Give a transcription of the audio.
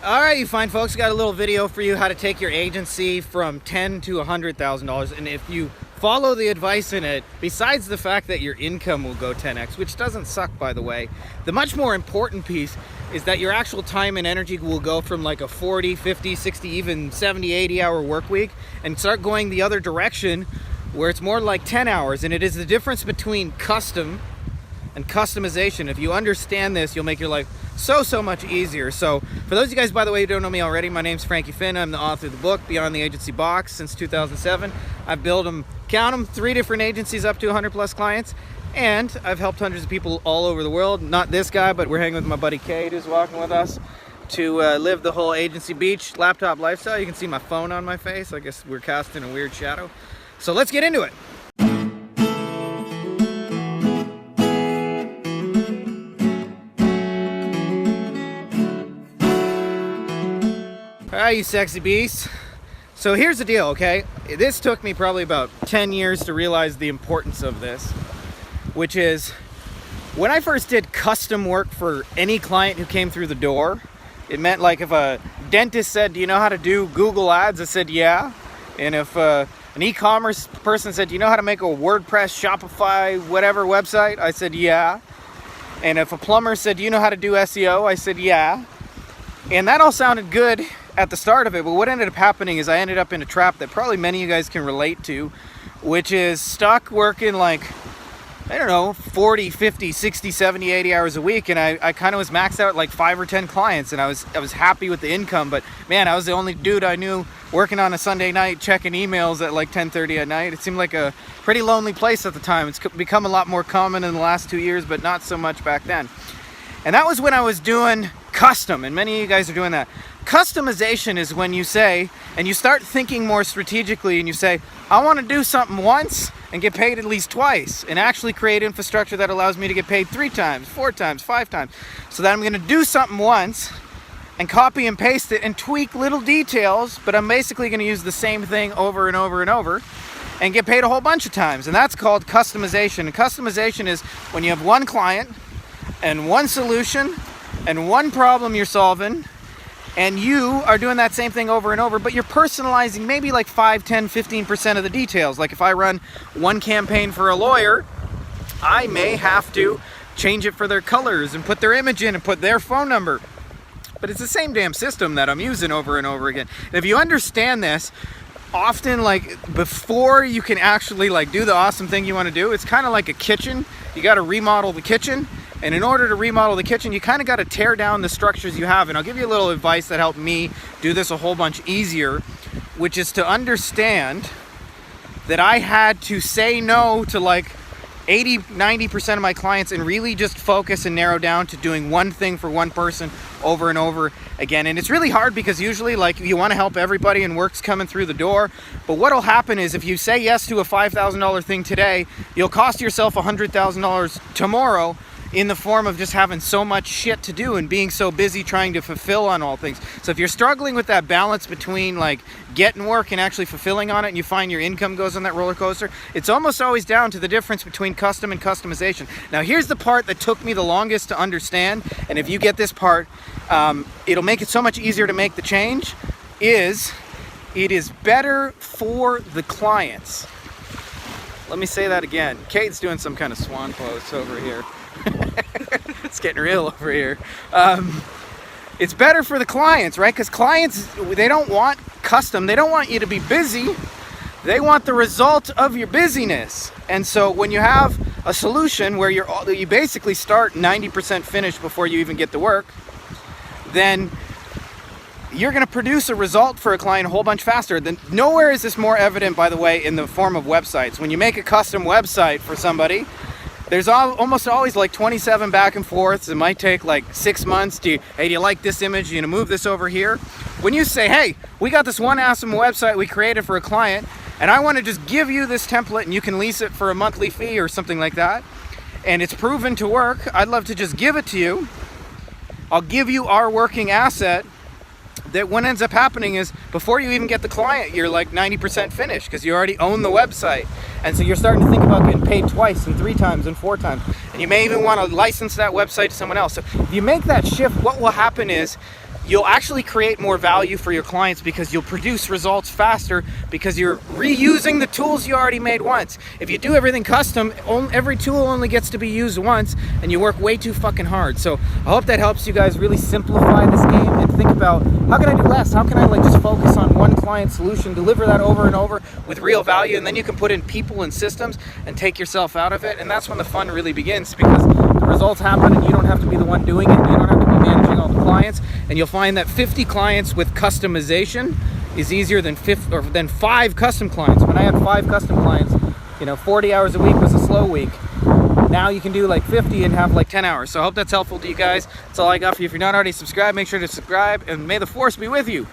All right, you fine folks, got a little video for you how to take your agency from $10,000 to $100,000. And if you follow the advice in it, besides the fact that your income will go 10x, which doesn't suck, by the way, the much more important piece is that your actual time and energy will go from like a 40, 50, 60, even 70, 80 hour work week and start going the other direction where it's more like 10 hours. And it is the difference between custom and customization. If you understand this, you'll make your life so much easier. So for those of you guys, by the way, who don't know me already, my name's Frankie Finn. I'm the author of the book Beyond the Agency Box since 2007. I've built them, count them, 3 different agencies up to 100 plus clients, and I've helped hundreds of people all over the world. Not this guy, but we're hanging with my buddy Cade, who's walking with us, to live the whole agency beach laptop lifestyle. You can see my phone on my face. I guess we're casting a weird shadow. So let's get into it. All right, you sexy beasts. So here's the deal, okay? This took me probably about 10 years to realize the importance of this, which is when I first did custom work for any client who came through the door, it meant like if a dentist said, do you know how to do Google Ads? I said, yeah. And if an e-commerce person said, do you know how to make a WordPress, Shopify, whatever website? I said, yeah. And if a plumber said, do you know how to do SEO? I said, yeah. And that all sounded good at the start of it, but what ended up happening is I ended up in a trap that probably many of you guys can relate to, which is stuck working like, I don't know, 40, 50, 60, 70, 80 hours a week, and I kind of was maxed out at like 5 or 10 clients, and I was happy with the income, but man, I was the only dude I knew working on a Sunday night checking emails at like 10:30 at night. It seemed like a pretty lonely place at the time. It's become a lot more common in the last 2 years, but not so much back then. And that was when I was doing custom, and many of you guys are doing that. Customization is when you say, and you start thinking more strategically, and you say, I want to do something once and get paid at least twice, and actually create infrastructure that allows me to get paid 3 times, 4 times, 5 times. So that I'm going to do something once and copy and paste it and tweak little details, but I'm basically going to use the same thing over and over and over and get paid a whole bunch of times. And that's called customization. And customization is when you have one client and one solution and one problem you're solving, and you are doing that same thing over and over, but you're personalizing maybe like 5, 10, 15% of the details. Like if I run one campaign for a lawyer, I may have to change it for their colors and put their image in and put their phone number. But it's the same damn system that I'm using over and over again. And if you understand this, often like before you can actually like do the awesome thing you want to do, it's kind of like a kitchen. You got to remodel the kitchen. And in order to remodel the kitchen, you kind of got to tear down the structures you have. And I'll give you a little advice that helped me do this a whole bunch easier, which is to understand that I had to say no to like 80, 90% of my clients and really just focus and narrow down to doing one thing for one person over and over again. And it's really hard because usually like you want to help everybody and work's coming through the door. But what'll happen is if you say yes to a $5,000 thing today, you'll cost yourself $100,000 tomorrow, in the form of just having so much shit to do and being so busy trying to fulfill on all things. So if you're struggling with that balance between like getting work and actually fulfilling on it, and you find your income goes on that roller coaster, it's almost always down to the difference between custom and customization. Now here's the part that took me the longest to understand, and if you get this part, it'll make it so much easier to make the change, is it is better for the clients. Let me say that again. Kate's doing some kind of swan pose over here. It's getting real over here. It's better for the clients, right? Because clients, they don't want custom. They don't want you to be busy. They want the result of your busyness. And so when you have a solution where you basically start 90% finished before you even get to work, then you're going to produce a result for a client a whole bunch faster. Nowhere is this more evident, by the way, in the form of websites. When you make a custom website for somebody, there's almost always like 27 back and forths. It might take like 6 months. Hey, do you like this image? You gonna move this over here? When you say, hey, we got this one awesome website we created for a client, and I want to just give you this template and you can lease it for a monthly fee or something like that, and it's proven to work, I'd love to just give it to you. I'll give you our working asset. That what ends up happening is before you even get the client, you're like 90% finished because you already own the website. And so you're starting to think about getting paid twice and 3 times and 4 times. And you may even want to license that website to someone else. So if you make that shift, what will happen is you'll actually create more value for your clients because you'll produce results faster because you're reusing the tools you already made once. If you do everything custom, every tool only gets to be used once and you work way too fucking hard. So I hope that helps you guys really simplify this game and think about, how can I do less? How can I like just focus on one client solution, deliver that over and over with real value, and then you can put in people and systems and take yourself out of it. And that's when the fun really begins, because the results happen and you don't have to be the one doing it. You don't have to be managing all the clients, and you'll find that 50 clients with customization is easier than 5 custom clients. When I had 5 custom clients, 40 hours a week was a slow week. Now you can do like 50 and have like 10 hours. So I hope that's helpful to you guys. That's all I got for you. If you're not already subscribed, make sure to subscribe, and may the force be with you.